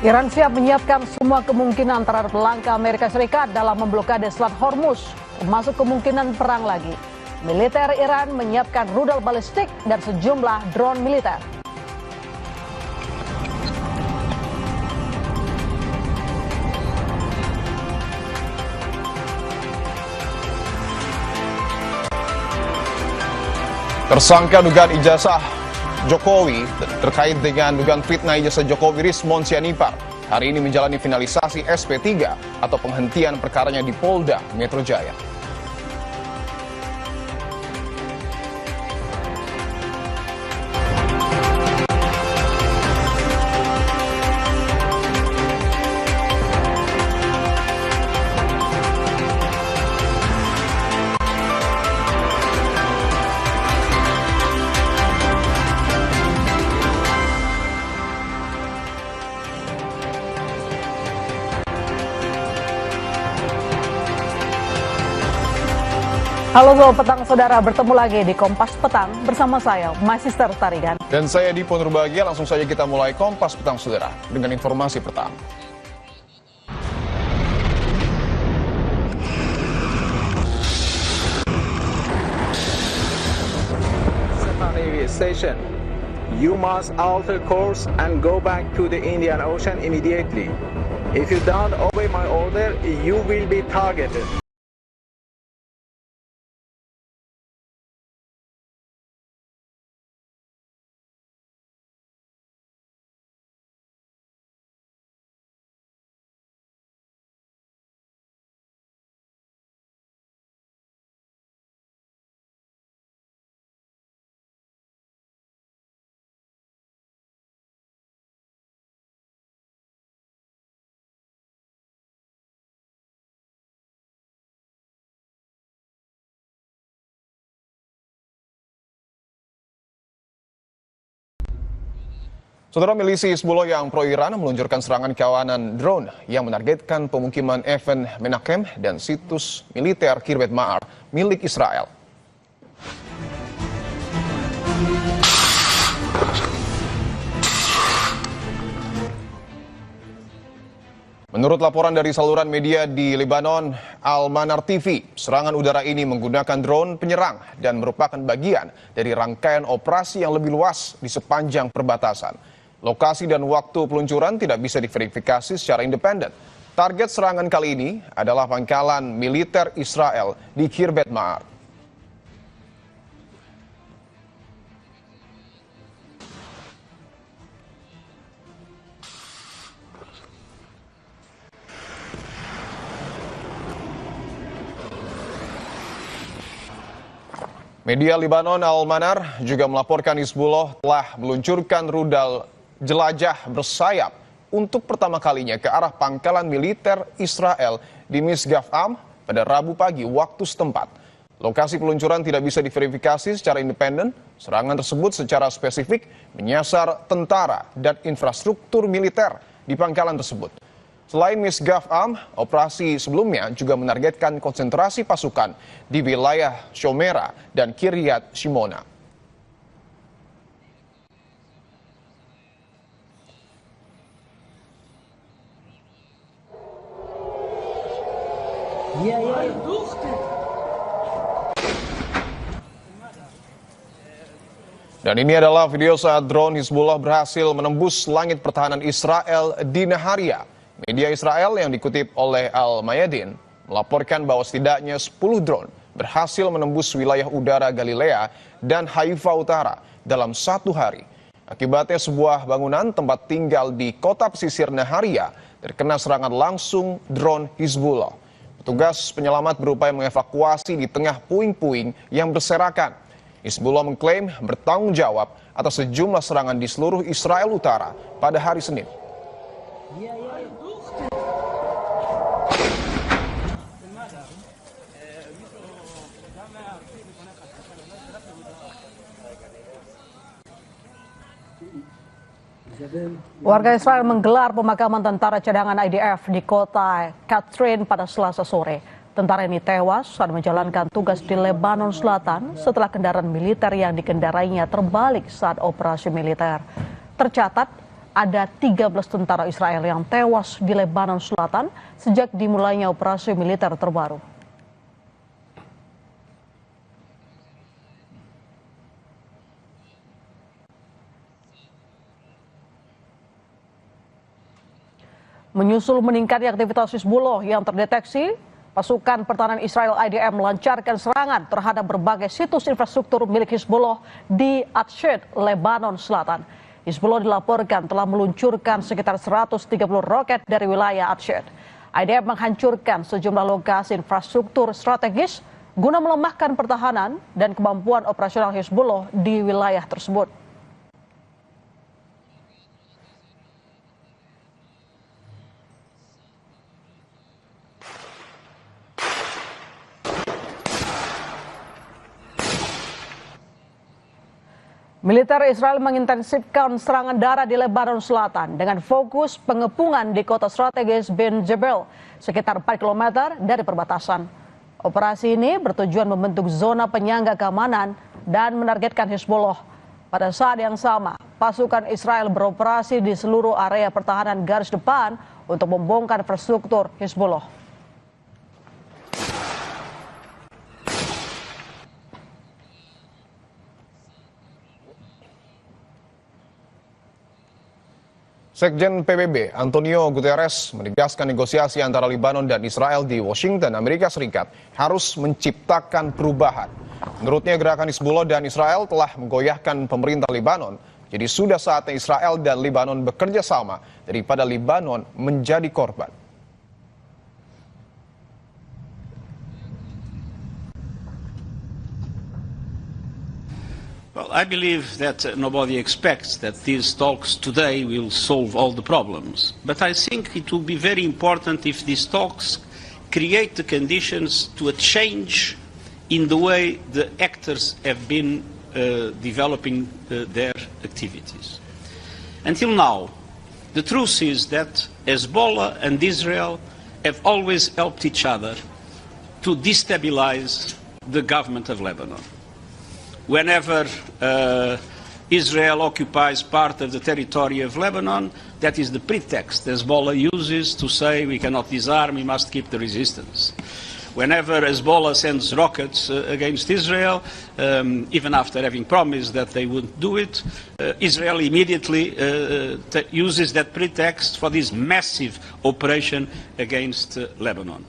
Iran siap menyiapkan semua kemungkinan terhadap langkah Amerika Serikat dalam memblokade Selat Hormuz, termasuk kemungkinan perang lagi. Militer Iran menyiapkan rudal balistik dan sejumlah drone militer. Tersangka dugaan ijazah Jokowi terkait dengan dugaan fitnah ijazah Jokowi Rismon Sianipar hari ini menjalani finalisasi SP3 atau penghentian perkaranya di Polda Metro Jaya. Halo Selamat Petang Saudara, bertemu lagi di Kompas Petang bersama saya, My Sister Tarigan. Dan saya Dipo Nurbahagia, langsung saja kita mulai Kompas Petang Saudara dengan informasi pertama. Navy station. You must alter course and go back to the Indian Ocean immediately. If you don't obey my order, you will be targeted. Saudara, milisi Hizbullah yang pro-Iran meluncurkan serangan kawanan drone yang menargetkan pemukiman Even Menachem dan situs militer Kiryat Ma'ar milik Israel. Menurut laporan dari saluran media di Lebanon, Al-Manar TV, serangan udara ini menggunakan drone penyerang dan merupakan bagian dari rangkaian operasi yang lebih luas di sepanjang perbatasan. Lokasi dan waktu peluncuran tidak bisa diverifikasi secara independen. Target serangan kali ini adalah pangkalan militer Israel di Kiryat Ma'ar. Media Lebanon Al-Manar juga melaporkan Hizbullah telah meluncurkan rudal jelajah bersayap untuk pertama kalinya ke arah pangkalan militer Israel di Misgaf Am pada Rabu pagi waktu setempat. Lokasi peluncuran tidak bisa diverifikasi secara independen. Serangan tersebut secara spesifik menyasar tentara dan infrastruktur militer di pangkalan tersebut. Selain Misgaf Am, operasi sebelumnya juga menargetkan konsentrasi pasukan di wilayah Shomera dan Kiryat Shimona. Dan ini adalah video saat drone Hizbullah berhasil menembus langit pertahanan Israel di Naharia. Media Israel yang dikutip oleh Al-Mayadin melaporkan bahwa setidaknya 10 drone berhasil menembus wilayah udara Galilea dan Haifa Utara dalam satu hari. Akibatnya sebuah bangunan tempat tinggal di kota pesisir Naharia terkena serangan langsung drone Hizbullah. Petugas penyelamat berupaya mengevakuasi di tengah puing-puing yang berserakan. Hizbullah mengklaim bertanggung jawab atas sejumlah serangan di seluruh Israel Utara pada hari Senin. Warga Israel menggelar pemakaman tentara cadangan IDF di kota Katrin pada Selasa sore. Tentara ini tewas saat menjalankan tugas di Lebanon Selatan setelah kendaraan militer yang dikendarainya terbalik saat operasi militer. Tercatat ada 13 tentara Israel yang tewas di Lebanon Selatan sejak dimulainya operasi militer terbaru. Menyusul meningkatnya aktivitas Hizbullah yang terdeteksi, pasukan pertahanan Israel IDF melancarkan serangan terhadap berbagai situs infrastruktur milik Hizbullah di Atshed, Lebanon Selatan. Hizbullah dilaporkan telah meluncurkan sekitar 130 roket dari wilayah Atshed. IDF menghancurkan sejumlah lokasi infrastruktur strategis guna melemahkan pertahanan dan kemampuan operasional Hizbullah di wilayah tersebut. Militer Israel mengintensifkan serangan darat di Lebanon Selatan dengan fokus pengepungan di kota strategis Ben Jebel, sekitar 4 km dari perbatasan. Operasi ini bertujuan membentuk zona penyangga keamanan dan menargetkan Hizbullah. Pada saat yang sama, pasukan Israel beroperasi di seluruh area pertahanan garis depan untuk membongkar infrastruktur Hizbullah. Sekjen PBB Antonio Guterres menegaskan negosiasi antara Lebanon dan Israel di Washington, Amerika Serikat harus menciptakan perubahan. Menurutnya gerakan Hizbullah dan Israel telah menggoyahkan pemerintah Lebanon. Jadi sudah saatnya Israel dan Lebanon bekerja sama daripada Lebanon menjadi korban. Well, I believe that nobody expects that these talks today will solve all the problems. But I think it will be very important if these talks create the conditions to a change in the way the actors have been developing their activities. Until now, the truth is that Hezbollah and Israel have always helped each other to destabilize the government of Lebanon. Whenever Israel occupies part of the territory of Lebanon, that is the pretext Hezbollah uses to say we cannot disarm, we must keep the resistance. Whenever Hezbollah sends rockets against Israel, even after having promised that they would do it, Israel immediately uses that pretext for this massive operation against Lebanon.